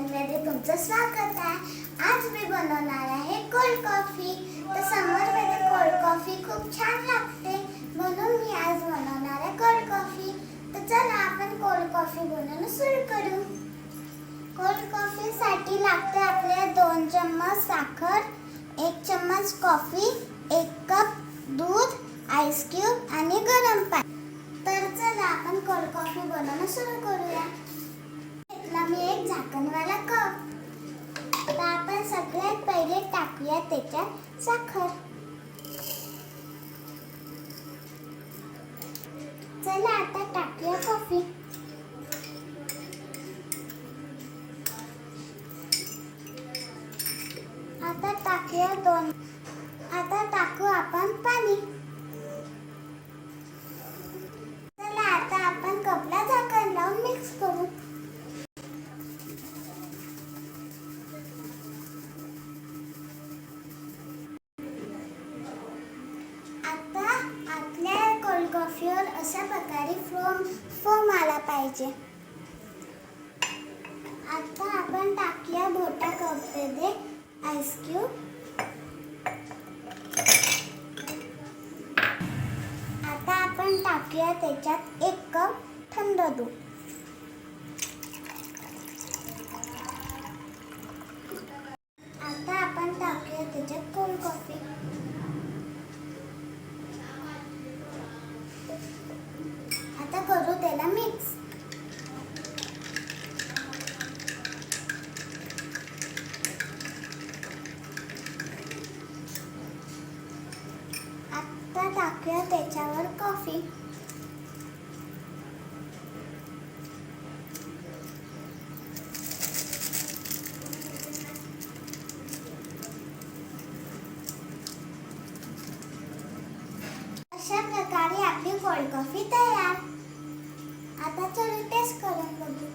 किचनमध्ये तुमचं स्वागत आहे. आज मी बनवणार आहे कोल्ड कॉफी. तर समरमध्ये कोल्ड कॉफी खूप छान लागते, म्हणून मी आज बनवणार आहे कोल्ड कॉफी. तर चला आपण कोल्ड कॉफी बनवणं सुरू करू. कोल्ड कॉफीसाठी लागते आपल्याला 2 चम्मच साखर, 1 चम्मच कॉफी, 1 कप दूध, आईस क्यूब आणि गरम पाणी. तर चला आपण कोल्ड कॉफी बनवणं सुरू करूया. घेतला मी एक झाकणवाला कप. तर आपण सगळ्यात पहिले टाकूया त्याच्यात साखर. चला आता टाकूया कॉफी. आता टाकू आपण पाणी. चला आता आपण कपला झाकण लावून मिक्स करू. आता आपल्या कोल्ड कॉफीवर अशा प्रकारे फोम आला पाहिजे. आता आपण टाकूया मोठ्या कपमध्ये आईस क्यूब. आता आपण टाकूया त्याच्यात 1 कप थंड दूध. आता आपण टाकूया त्याच्यात कोल्ड कॉफी. आता करू त्याला मिक्स. आता टाकूया त्याच्यावर कॉफी. अशा प्रकारे आपली कोल्ड कॉफी तयार. आता चला टेस्ट करून बघू.